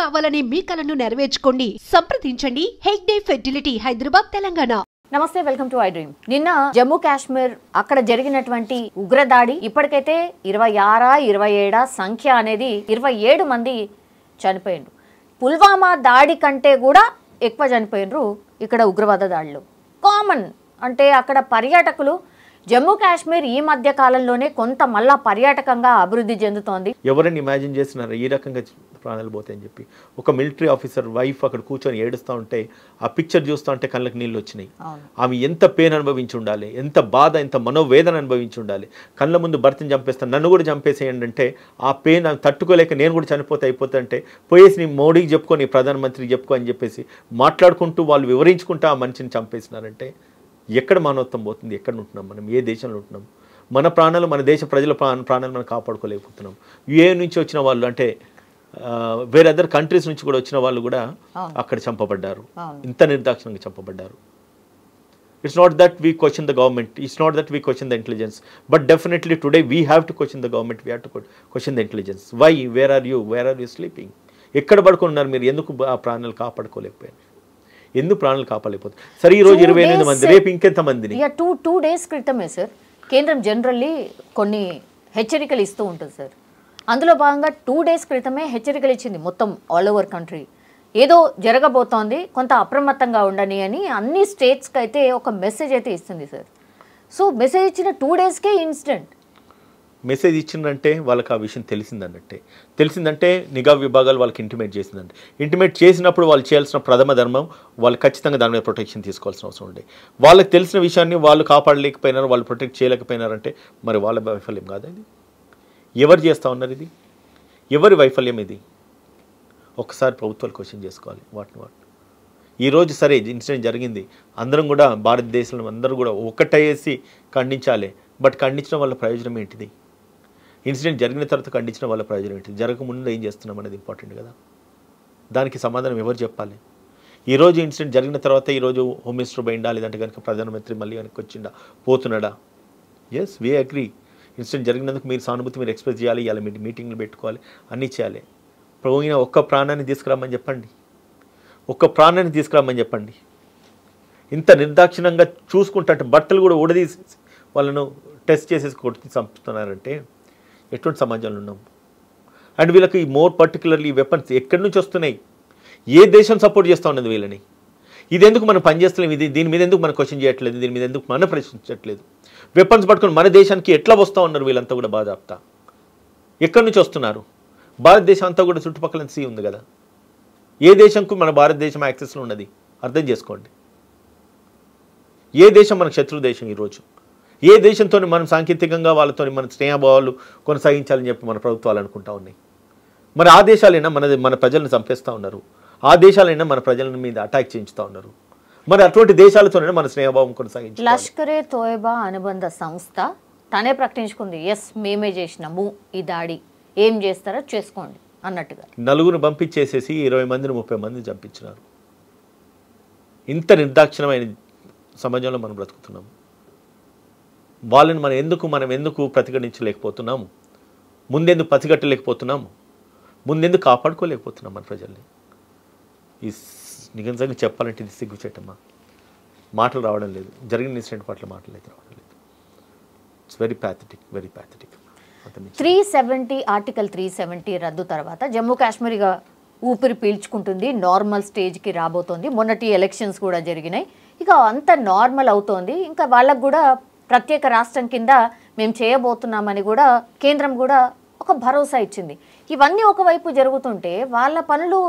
కావాలనే మీ కలను నెరవేర్చుకోండి. సంప్రదించండి హెగ్డే ఫెర్టిలిటీ, హైదరాబాద్, తెలంగాణ. నమస్తే, వెల్కమ్ టు ఐ డ్రీమ్. నిన్న జమ్మూ కాశ్మీర్ అక్కడ జరిగినటువంటి ఉగ్రదాడి ఇప్పటికైతే 26, 27 సంఖ్య అనేది 27 మంది చనిపోయిండ్రు. పుల్వామా దాడి కంటే కూడా ఎక్కువ చనిపోయినరు ఇక్కడ ఉగ్రవాద దాడిలో. కామన్ అంటే అక్కడ పర్యాటకులు జమ్మూ కాశ్మీర్ ఈ మధ్య కాలంలోనే కొంత మళ్ళా పర్యాటకంగా అభివృద్ధి చెందుతోంది. ఎవరైనా ఇమాజిన్ చేస్తున్నారు ఈ రకంగా ప్రాణాలు పోతాయని చెప్పి? ఒక మిలిటరీ ఆఫీసర్ వైఫ్ అక్కడ కూర్చొని ఏడుస్తూ ఉంటే ఆ పిక్చర్ చూస్తూ ఉంటే కళ్ళకి నీళ్ళు వచ్చినాయి. ఆమె ఎంత పెయిన్ అనుభవించి ఉండాలి, ఎంత బాధ, ఎంత మనోవేదన అనుభవించి ఉండాలి. కళ్ళ ముందు భర్తను చంపేస్తాను, నన్ను కూడా చంపేసేయండి అంటే ఆ పెయిన్ ఆమె తట్టుకోలేక నేను కూడా చనిపోతే అయిపోతా అంటే పోయేసి నీ మోడీకి చెప్పుకో, నీ ప్రధానమంత్రికి చెప్పుకో అని చెప్పేసి మాట్లాడుకుంటూ వాళ్ళు వివరించుకుంటూ ఆ మనిషిని చంపేసినారంటే ఎక్కడ మానవత్వం పోతుంది? ఎక్కడ ఉంటున్నాం మనం? ఏ దేశంలో ఉంటున్నాం? మన ప్రాణాలు, మన దేశ ప్రజల ప్రాణాలు మనం కాపాడుకోలేకపోతున్నాం. యుఏ నుంచి వచ్చిన వాళ్ళు అంటే వేరే అదర్ కంట్రీస్ నుంచి కూడా వచ్చిన వాళ్ళు కూడా అక్కడ చంపబడ్డారు, ఇంత నిర్దాక్షిణంగా చంపబడ్డారు. It's not that we question the government, it's not that we question the intelligence, but definitely today we have to question the government, we have to question the intelligence. Why, where are you sleeping? ఎక్కడ పడుకున్నారు మీరు? ఎందుకు ఆ ప్రాణాలు కాపాడుకోలేకపోయారు? ఎందుకు ప్రాణాలు కాపాడలేకపోతుంది? సరే, ఈ రోజు 28 మంది, రేపు ఇంకెంత మందిని? టూ డేస్ క్రితమే సార్ కేంద్రం జనరల్లీ కొన్ని హెచ్చరికలు ఇస్తూ ఉంటుంది సార్. అందులో భాగంగా 2 డేస్ క్రితమే హెచ్చరికలు ఇచ్చింది మొత్తం ఆల్ ఓవర్ కంట్రీ. ఏదో జరగబోతోంది, కొంత అప్రమత్తంగా ఉండని అని అన్ని స్టేట్స్కి అయితే ఒక మెసేజ్ అయితే ఇస్తుంది సార్. సో మెసేజ్ ఇచ్చిన 2 డేస్కే ఇన్సిడెంట్. మెసేజ్ ఇచ్చిందంటే వాళ్ళకి ఆ విషయం తెలిసిందంటే నిఘా విభాగాలు వాళ్ళకి ఇంటిమేట్ చేసిందంటే, ఇంటిమేట్ చేసినప్పుడు వాళ్ళు చేయాల్సిన ప్రథమ ధర్మం వాళ్ళు ఖచ్చితంగా దాని మీద ప్రొటెక్షన్ తీసుకోవాల్సిన అవసరం ఉండే. వాళ్ళకి తెలిసిన విషయాన్ని వాళ్ళు కాపాడలేకపోయినారు, వాళ్ళు ప్రొటెక్ట్ చేయలేకపోయినారంటే మరి వాళ్ళ వైఫల్యం కాదా ఇది? ఎవరు చేస్తూ ఉన్నారు ఇది? ఎవరి వైఫల్యం ఇది? ఒకసారి ప్రభుత్వాలు క్వశ్చన్ చేసుకోవాలి వాటిని. ఈరోజు సరే ఇన్సిడెంట్ జరిగింది, అందరం కూడా భారతదేశంలో అందరూ కూడా ఒక్కటేసి ఖండించాలి. బట్ ఖండించడం వల్ల ప్రయోజనం ఏంటిది? ఇన్సిడెంట్ జరిగిన తర్వాత ఖండించడం వల్ల ప్రయోజనం ఏంటిది? జరగకముందు ఏం చేస్తున్నాం అనేది ఇంపార్టెంట్ కదా. దానికి సమాధానం ఎవరు చెప్పాలి? ఈరోజు ఇన్సిడెంట్ జరిగిన తర్వాత ఈరోజు హోమ్ మినిస్టర్ పోయిండా, లేదంటే కనుక ప్రధానమంత్రి మళ్ళీ వెనక్కి వచ్చిండా, పోతున్నాడా? Yes, we agree. ఇన్సిడెంట్ జరిగినందుకు మీరు సానుభూతి మీరు ఎక్స్ప్రెస్ చేయాలి, ఇలా మీటింగ్లు పెట్టుకోవాలి, అన్నీ చేయాలి. పోయిన ఒక్క ప్రాణాన్ని తీసుకురామని చెప్పండి, ఒక్క ప్రాణాన్ని తీసుకురామని చెప్పండి. ఇంత నిర్దాక్షిణంగా చూసుకుంటే బట్టలు కూడా ఊడదీసి వాళ్ళను టెస్ట్ చేసేసి కొట్టి చంపుతున్నారంటే ఎటువంటి సమాజంలో ఉన్నాం? అండ్ వీళ్ళకి మోర్ పర్టికులర్లీ వెపన్స్ ఎక్కడి నుంచి వస్తున్నాయి? ఏ దేశం సపోర్ట్ చేస్తూ ఉన్నది వీళ్ళని? ఇది ఎందుకు మనం పనిచేస్తలేము? దీని మీద ఎందుకు మనం క్వశ్చన్ చేయట్లేదు? దీని మీద ఎందుకు మనం ప్రశ్నించట్లేదు? వెపన్స్ పట్టుకొని మన దేశానికి ఎట్లా వస్తూ ఉన్నారు వీళ్ళంతా కూడా బాధాప్తా? ఎక్కడి నుంచి వస్తున్నారు? భారతదేశం అంతా కూడా చుట్టుపక్కల సీ ఉంది కదా. ఏ దేశంకు మన భారతదేశం యాక్సెస్లో ఉన్నది? అర్థం చేసుకోండి. ఏ దేశం మనకు శత్రు దేశం? ఈరోజు ఏ దేశంతో మనం సాంకేతికంగా వాళ్ళతో మన స్నేహభావాలు కొనసాగించాలని చెప్పి మన ప్రభుత్వాలు అనుకుంటా ఉన్నాయి. మరి ఆ దేశాలైనా మన ప్రజలను చంపేస్తూ ఉన్నారు, ఆ దేశాలైనా మన ప్రజల మీద అటాక్ చేయించుతూ ఉన్నారు. మరి అటువంటి దేశాలతోనే మన స్నేహభావం కొనసాగించాలి. లష్కరే తోయబా అనుబంధ సంస్థ తనే ప్రకటించుకుంది, ఎస్ మేమే చేసినాము ఈ దాడి, ఏం చేస్తారో చేసుకోండి అన్నట్టుగా. 4 పంపించేసేసి 20 మందిని 30 మందిని చంపించినారు. ఇంత నిర్దాక్షిణమైన సమాజంలో మనం బ్రతుకుతున్నాము. వాళ్ళని మనం ఎందుకు ప్రతిఘటించలేకపోతున్నాము? ముందెందుకు పసిగట్టలేకపోతున్నాము? ముందెందుకు కాపాడుకోలేకపోతున్నాం మన ప్రజల్ని? ఈ నిజంగా చెప్పాలంటే ఇది సిగ్గుచేటమ్మా. మాటలు రావడం లేదు. జరిగిన ఇన్సిడెంట్ పట్ల మాటలు అయితే రావడం లేదు. It's very pathetic. 370 ఆర్టికల్ 370 రద్దు తర్వాత జమ్మూ కాశ్మీర్ ఇక ఊపిరి పీల్చుకుంటుంది, నార్మల్ స్టేజ్కి రాబోతోంది. మొన్నటి ఎలక్షన్స్ కూడా జరిగినాయి, ఇక అంత నార్మల్ అవుతోంది. ఇంకా వాళ్ళకు కూడా ప్రత్యేక రాష్ట్రం కింద మేము చేయబోతున్నామని కూడా కేంద్రం కూడా ఒక భరోసా ఇచ్చింది. ఇవన్నీ ఒకవైపు జరుగుతుంటే వాళ్ళ పనులు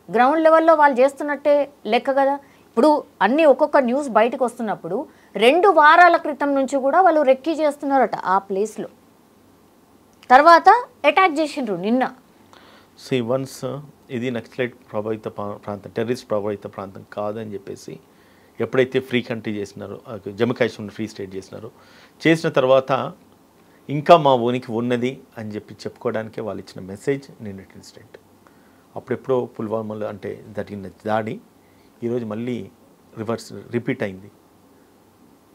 గ్రౌండ్ లెవెల్లో వాళ్ళు చేస్తున్నట్టే లెక్క కదా. ఇప్పుడు అన్నీ ఒక్కొక్క న్యూస్ బయటకు వస్తున్నప్పుడు 2 వారాల క్రితం నుంచి కూడా వాళ్ళు రెక్కీ చేస్తున్నారట ఆ ప్లేస్లో. తర్వాత అటాక్ చేసిండ్రు నిన్న. వన్స్ ఇది నక్సలైట్ ప్రభావిత ప్రాంతం, టెర్రరిస్ట్ ప్రభావిత ప్రాంతం కాదని చెప్పేసి ఎప్పుడైతే ఫ్రీ కంట్రీ చేసినారో, జమ్మూ కాశ్మీర్ ఫ్రీ స్టేట్ చేసిన తర్వాత ఇంకా మా ఉనికి ఉన్నది అని చెప్పుకోవడానికే వాళ్ళు ఇచ్చిన మెసేజ్ నిన్నటి ఇన్సిడెంట్. అప్పుడెప్పుడో పుల్వామాలో అంటే జరిగిన దాడి ఈరోజు మళ్ళీ రిపీట్ అయింది.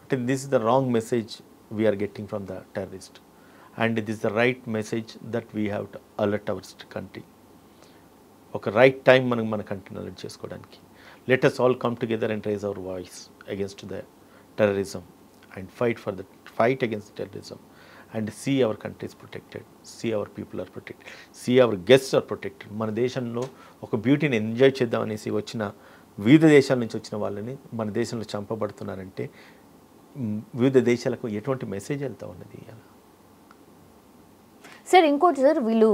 అంటే this is the wrong message we are getting from the terrorist, and this the right message that we have to alert our country. ఒక రైట్ టైం మన కంట్రీని అలర్ట్ చేసుకోవడానికి. Let us all come together and raise our voice against the terrorism and fight against terrorism and see our country is protected, see our people are protected, see our guests are protected. మన దేశంలో ఒక బ్యూటీని enjoy చేద్దాం అనేసి వచ్చిన వివిధ దేశాల నుంచి వచ్చిన వాళ్ళని మన దేశంలో చంపబడుతున్నారంటే వివిధ దేశాలకు ఎటువంటి మెసేజ్ వెళ్తా ఉన్నది? సార్ ఇంకోటి సార్, వీళ్ళు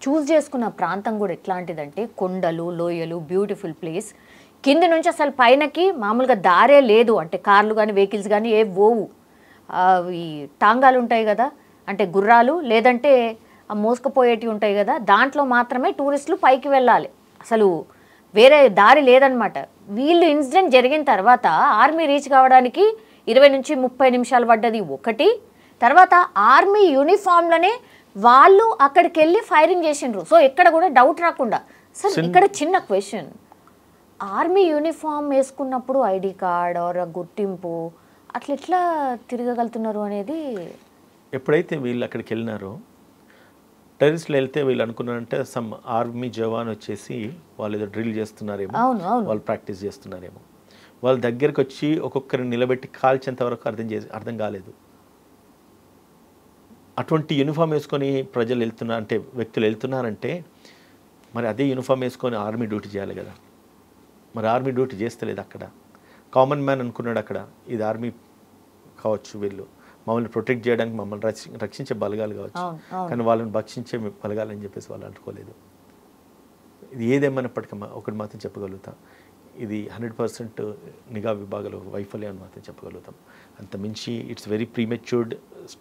చూస్ చేసుకున్న ప్రాంతం కూడా ఎట్లాంటిదంటే కొండలు, లోయలు, బ్యూటిఫుల్ ప్లేస్. కింది నుంచి అసలు పైనకి మామూలుగా దారే లేదు, అంటే కార్లు కానీ వెహికల్స్ కానీ ఏ పోవు. ఈ టాంగాలు ఉంటాయి కదా, అంటే గుర్రాలు లేదంటే మోసుకుపోయేటివి ఉంటాయి కదా, దాంట్లో మాత్రమే టూరిస్టులు పైకి వెళ్ళాలి, అసలు వేరే దారి లేదనమాట. వీళ్ళు ఇన్సిడెంట్ జరిగిన తర్వాత ఆర్మీ రీచ్ కావడానికి 20 నుంచి 30 నిమిషాలు పడ్డది ఒకటి. తర్వాత ఆర్మీ యూనిఫామ్లోనే వాళ్ళు అక్కడికి వెళ్ళి ఫైరింగ్ చేసిండ్రు. సో ఎక్కడ కూడా డౌట్ రాకుండా. సార్ ఇక్కడ చిన్న క్వశ్చన్, ఆర్మీ యూనిఫామ్ వేసుకున్నప్పుడు ఐడి కార్డ్ ఆర్ గుర్తింపు అట్లా ఎట్లా తిరగగలుగుతున్నారు అనేది. ఎప్పుడైతే వీళ్ళు అక్కడికి వెళ్ళినారో, టెర్రరిస్టులు వెళ్తే వీళ్ళు అనుకున్నారంటే సమ్ ఆర్మీ జవాన్ వచ్చేసి వాళ్ళు ఏదో డ్రిల్ చేస్తున్నారేమో, వాళ్ళు ప్రాక్టీస్ చేస్తున్నారేమో. వాళ్ళ దగ్గరికి వచ్చి ఒక్కొక్కరిని నిలబెట్టి కాల్చేంత వరకు అర్థం కాలేదు. అటువంటి యూనిఫామ్ వేసుకొని ప్రజలు వెళ్తున్నారు, వ్యక్తులు వెళ్తున్నారంటే మరి అదే యూనిఫామ్ వేసుకొని ఆర్మీ డ్యూటీ చేయాలి కదా. మరి ఆర్మీ డ్యూటీ చేస్తలేదు అక్కడ. కామన్ మ్యాన్ అనుకున్నాడు అక్కడ ఇది ఆర్మీ కావచ్చు, వీళ్ళు మమ్మల్ని ప్రొటెక్ట్ చేయడానికి మమ్మల్ని రక్షించే బలగాలు కావచ్చు, కానీ వాళ్ళని భక్షించే బలగాలని చెప్పేసి వాళ్ళు అనుకోలేదు. ఇది ఏదేమైనప్పటికీ ఒకటి మాత్రం చెప్పగలుగుతాం, ఇది 100% నిఘా విభాగాల వైఫల్యం అని మాత్రం చెప్పగలుగుతాం. అంత మించి it's very premature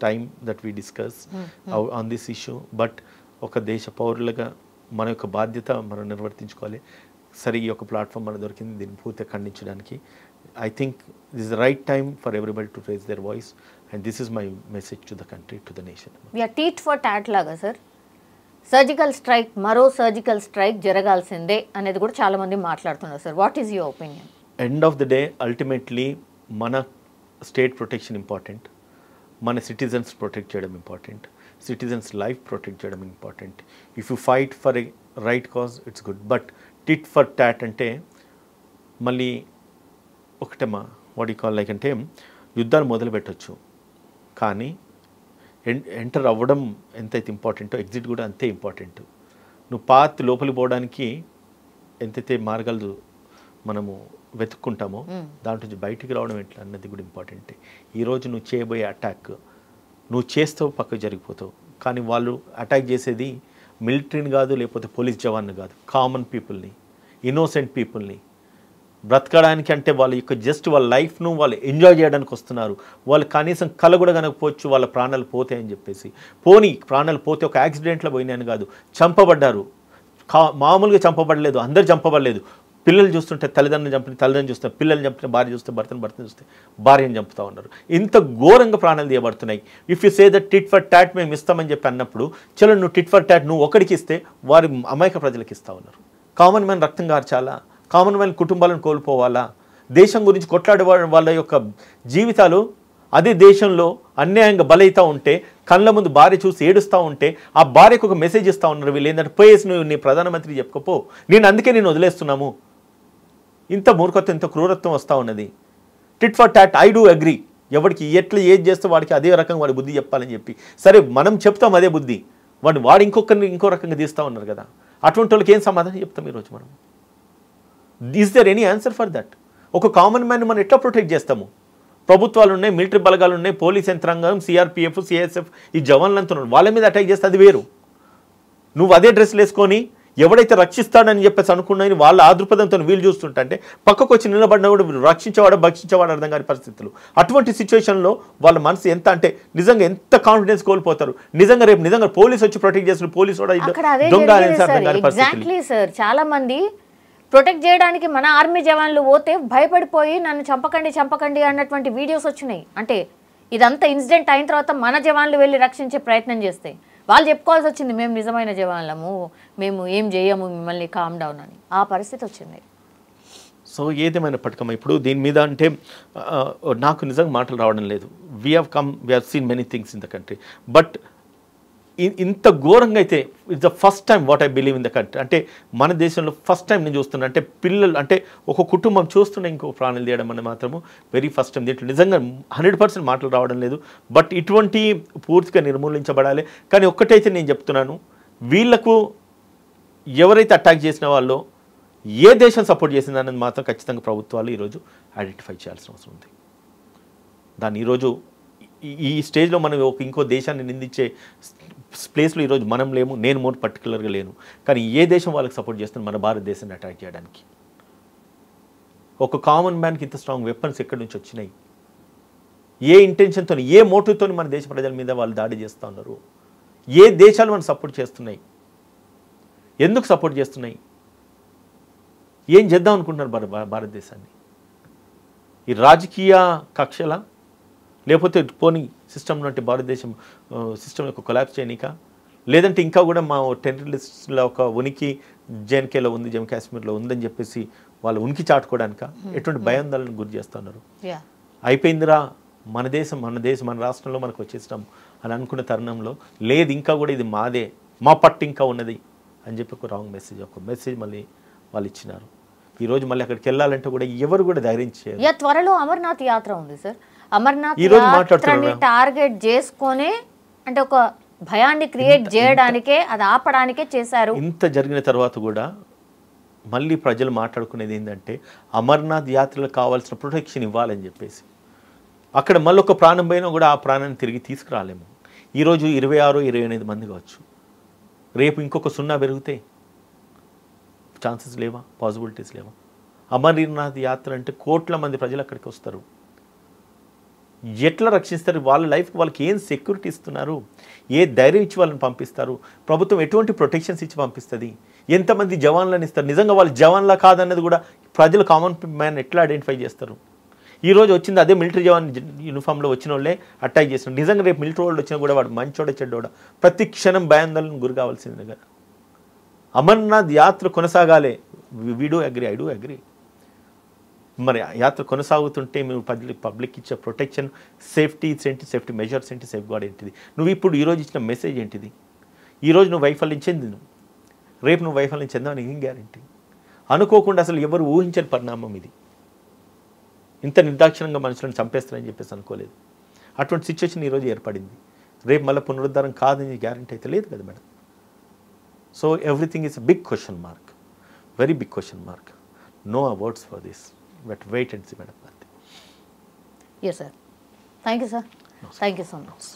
time that we discuss on this issue. But ఒక దేశ పౌరులుగా మన యొక్క బాధ్యత మనం నిర్వర్తించుకోవాలి. సరే, ఈ యొక్క ప్లాట్ఫామ్ మనకు దొరికింది, దీన్ని పూర్తిగా ఖండించడానికి. I think this is the right time for everybody to raise their voice, and this is my message to the country, to the nation. We are teat for tat laga sir. Surgical strike, మరో surgical strike జరగాల్సిందే అనేది కూడా చాలా మంది మాట్లాడుతున్నారు sir. What is your opinion? End of the day ultimately మన state protection important, మన citizens protect చేయడం ఇంపార్టెంట్, సిటిజన్స్ లైఫ్ ప్రొటెక్ట్ చేయడం important. If you fight for a right cause it's good. But tit for taught అంటే మళ్ళీ ఒకటేమా what you call like అంటే యుద్ధాలు మొదలు పెట్టవచ్చు, కానీ ఎంటర్ అవ్వడం ఎంతైతే ఇంపార్టెంటో ఎగ్జిట్ కూడా అంతే ఇంపార్టెంట్. నువ్వు పాత్ లోపలికి పోవడానికి ఎంతైతే మార్గాలు మనము వెతుక్కుంటామో దాంట్లో నుంచి బయటికి రావడం ఎట్లా అన్నది కూడా ఇంపార్టెంటే. ఈరోజు నువ్వు చేయబోయే అటాక్ నువ్వు చేస్తావు, పక్కకు జరిగిపోతావు, కానీ వాళ్ళు అటాక్ చేసేది మిలిటరీని కాదు, లేకపోతే పోలీస్ జవాన్ని కాదు, కామన్ పీపుల్ని, ఇన్నోసెంట్ పీపుల్ని. బ్రతకడానికి అంటే వాళ్ళ యొక్క జస్ట్ వాళ్ళ లైఫ్ను వాళ్ళు ఎంజాయ్ చేయడానికి వస్తున్నారు. వాళ్ళు కనీసం కళ కూడా కనకపోవచ్చు వాళ్ళ ప్రాణాలు పోతాయని చెప్పేసి. పోనీ ప్రాణాలు పోతే ఒక యాక్సిడెంట్లో పోయినాయని కాదు, చంపబడ్డారు. మామూలుగా చంపబడలేదు, అందరు చంపబడలేదు. పిల్లలు చూస్తుంటే తల్లిదండ్రులు చూస్తే పిల్లల్ని చంపిన, భార్య చూస్తే భర్తను చూస్తే భార్యను చంపుతూ ఉన్నారు. ఇంత ఘోరంగా ప్రాణాలు తీయబడుతున్నాయి. If you say that tit for tat మేము ఇస్తామని చెప్పి అన్నప్పుడు, చలో నువ్వు టిట్ ఫర్ టాట్ నువ్వు ఒకరికి ఇస్తే వారి అమాయక ప్రజలకు ఇస్తూ ఉన్నారు. కామన్ మ్యాన్ రక్తం గార్చాలా? కామన్ మ్యాన్ కుటుంబాలను కోల్పోవాలా? దేశం గురించి కొట్లాడే వాళ్ళ యొక్క జీవితాలు అదే దేశంలో అన్యాయంగా బలైతూ ఉంటే, కళ్ళ ముందు భార్య చూసి ఏడుస్తూ ఉంటే, ఆ భార్యకు ఒక మెసేజ్ ఇస్తూ ఉన్నారు వీళ్ళు ఏంటంటే, పోయేసి నువ్వు నీ ప్రధానమంత్రి చెప్పుకోపో, అందుకే నేను వదిలేస్తున్నాము. ఇంత మూర్ఖత్వం, ఇంత క్రూరత్వం వస్తూ ఉన్నది. Tit for taught I do agree. ఎవరికి ఎట్లా ఏది చేస్తే వాడికి అదే రకంగా వాడి బుద్ధి చెప్పాలని చెప్పి, సరే మనం చెప్తాం అదే బుద్ధి, వాడు ఇంకొకరిని ఇంకో రకంగా తీస్తూ ఉన్నారు కదా. అటువంటి వాళ్ళకి ఏం సమాధానం చెప్తాం ఈరోజు మనం? Is there any answer for that? ఒక కామన్ మ్యాన్ మనం ఎట్లా ప్రొటెక్ట్ చేస్తాము? ప్రభుత్వాలు ఉన్నాయి, మిలిటరీ బలగాలు ఉన్నాయి, పోలీస్ యంత్రాంగం, సిఆర్పిఎఫ్, సిఎస్ఎఫ్, ఈ జవాన్లంతా ఉన్నారు. వాళ్ళ మీద అటాక్ చేస్తే అది వేరు. నువ్వు అదే డ్రెస్సులు వేసుకొని ఎవడైతే రక్షిస్తాడని చెప్పేసి అనుకున్నాయని వాళ్ళ ఆదృపదంతో వీళ్ళు చూస్తుంటే, పక్కకు వచ్చి నిలబడినా కూడా రక్షించేవాడు భక్షించేవాడు అర్థం కాని పరిస్థితులు. అటువంటి సిచ్యువేషన్లో వాళ్ళ మనసు ఎంత అంటే నిజంగా ఎంత కాన్ఫిడెన్స్ కోల్పోతారు. రేపు నిజంగా పోలీస్ వచ్చి ప్రొటెక్ట్ చేస్తున్న పోలీసు దొంగ అనేసి అర్థం కాని పరిస్థితులు. చాలా మంది ప్రొటెక్ట్ చేయడానికి మన ఆర్మీ జవాన్లు పోతే భయపడిపోయి నన్ను చంపకండి అన్నటువంటి వీడియోస్ వచ్చినాయి. అంటే ఇదంతా ఇన్సిడెంట్ అయిన తర్వాత మన జవాన్లు వెళ్ళి రక్షించే ప్రయత్నం చేస్తే వాళ్ళు చెప్పుకోవాల్సి వచ్చింది, మేము నిజమైన జవాన్లము, మేము ఏం చేయము, మిమ్మల్ని కామ్ డౌన్ అని. ఆ పరిస్థితి వచ్చింది. సో ఏదేమైనప్పటికమ్మా ఇప్పుడు దీని మీద అంటే నాకు నిజంగా మాటలు రావడం లేదు. We have seen many things in the country. But ఇంత ఘోరంగా అయితే it's the first time what I believe in the country. అంటే మన దేశంలో ఫస్ట్ టైం నేను చూస్తున్నా. అంటే పిల్లలు అంటే ఒక కుటుంబం చూస్తున్నా ఇంకో ప్రాణాలు తీయడం అనేది మాత్రము వెరీ ఫస్ట్ టైం. దీంట్లో నిజంగా 100% మాటలు రావడం లేదు. బట్ ఇటువంటి పూర్తిగా నిర్మూలించబడాలి. కానీ ఒక్కటైతే నేను చెప్తున్నాను, వీళ్లకు ఎవరైతే అటాక్ చేసిన వాళ్ళు ఏ దేశం సపోర్ట్ చేసిందనేది మాత్రం ఖచ్చితంగా ప్రభుత్వాలు ఈరోజు ఐడెంటిఫై చేయాల్సిన అవసరం ఉంది. దాన్ని ఈరోజు ఈ స్టేజ్లో మనం ఇంకో దేశాన్ని నిందించే ప్లేస్లో ఈరోజు మనం లేము. నేను మోర్ పర్టికులర్గా లేను. కానీ ఏ దేశం వాళ్ళకి సపోర్ట్ చేస్తుంది మన భారతదేశాన్ని అటాక్ చేయడానికి? ఒక కామన్ మ్యాన్కి ఇంత స్ట్రాంగ్ వెపన్స్ ఎక్కడి నుంచి వచ్చినాయి? ఏ ఇంటెన్షన్తో, ఏ మోటివ్తో మన దేశ ప్రజల మీద వాళ్ళు దాడి చేస్తూ ఉన్నారు? ఏ దేశాలు మనం సపోర్ట్ చేస్తున్నాయి? ఎందుకు సపోర్ట్ చేస్తున్నాయి? ఏం చేద్దాం అనుకుంటున్నారు భారతదేశాన్ని? ఈ రాజకీయ కక్షల, లేకపోతే పోనీ సిస్టమ్ అంటే భారతదేశం సిస్టమ్ యొక్క కొలాప్స్ చేయనిక, లేదంటే ఇంకా కూడా మా టెర్రరిస్టుల ఒక ఉనికి జేఎన్కేలో ఉంది, జమ్మూ కాశ్మీర్లో ఉందని చెప్పేసి వాళ్ళ ఉనికి చాటుకోవడానిక? ఎటువంటి భయాందోళనకు గురి చేస్తున్నారు? అయిపోయిందిరా మన దేశం మన రాష్ట్రంలో మనకు వచ్చేసినాం అని అనుకున్న తరుణంలో లేదు, ఇంకా కూడా ఇది మాదే, మా పట్టు ఇంకా ఉన్నది అని చెప్పి ఒక రాంగ్ మెసేజ్ మళ్ళీ వాళ్ళు ఇచ్చినారు. ఈరోజు మళ్ళీ అక్కడికి వెళ్ళాలంటే కూడా ఎవరు కూడా ధైర్యం చేయరు. త్వరలో అమర్నాథ్ యాత్ర ఉంది సార్. అమర్నాథ్ ఈరోజు యాత్రని టార్గెట్ చేసుకొని అంటే ఒక భయాన్ని క్రియేట్ చేయడానికే, అది ఆపడానికే చేశారు. ఇంత జరిగిన తర్వాత కూడా మళ్ళీ ప్రజలు మాట్లాడుకునేది ఏంటంటే అమర్నాథ్ యాత్రలకు కావాల్సిన ప్రొటెక్షన్ ఇవ్వాలని చెప్పేసి. అక్కడ మళ్ళీ ఒక ప్రాణం పోయినా కూడా ఆ ప్రాణాన్ని తిరిగి తీసుకురాలేము. ఈరోజు 26-28 మంది కావచ్చు, రేపు ఇంకొక 0 పెరిగితే ఛాన్సెస్ లేవా? పాసిబిలిటీస్ లేవా? అమర్నాథ్ యాత్ర అంటే కోట్ల మంది ప్రజలు అక్కడికి వస్తారు. ఎట్లా రక్షిస్తారు? వాళ్ళ లైఫ్కి వాళ్ళకి ఏం సెక్యూరిటీ ఇస్తున్నారు? ఏ ధైర్యం ఇచ్చి వాళ్ళని పంపిస్తారు? ప్రభుత్వం ఎటువంటి ప్రొటెక్షన్స్ ఇచ్చి పంపిస్తుంది? ఎంతమంది జవాన్లను ఇస్తారు? నిజంగా వాళ్ళు జవాన్లా కాదన్నది కూడా ప్రజలు కామన్ మ్యాన్ ఎట్లా ఐడెంటిఫై చేస్తారు? ఈరోజు వచ్చింది అదే మిలిటరీ జవాన్ యూనిఫామ్లో వచ్చిన వాళ్ళే అటాక్ చేస్తున్నారు. నిజంగా రేపు మిలిటరీ వాళ్ళు వచ్చినా కూడా వాడు మంచోడ చెడ్డోడ ప్రతి క్షణం భయాందోళనకు గురి కావాల్సిందే కదా. అమర్నాథ్ యాత్ర కొనసాగాలి. We do agree, I do agree. మరి యాత్ర కొనసాగుతుంటే మీరు పబ్లిక్ ఇచ్చే ప్రొటెక్షన్, సేఫ్టీ మెజర్స్ ఏంటి, సేఫ్ గార్డ్ ఏంటిది? నువ్వు ఇప్పుడు ఈరోజు ఇచ్చిన మెసేజ్ ఏంటిది? ఈరోజు నువ్వు వైఫల్యం చెందిను, రేపు నువ్వు వైఫల్యం చెందావని ఏం గ్యారంటీ? అనుకోకుండా అసలు ఎవరు ఊహించని పరిణామం ఇది. ఇంత నిర్దాక్షిణంగా మనుషులను చంపేస్తారని చెప్పేసి అనుకోలేదు. అటువంటి సిచ్యువేషన్ ఈరోజు ఏర్పడింది. రేపు మళ్ళీ పునరుద్ధరణ కాదని గ్యారంటీ అయితే లేదు కదా madam. So everything is a big question mark, very big question mark. No words for this, but wait and see madam. Yes, sir. Thank you, sir. Thank you so much.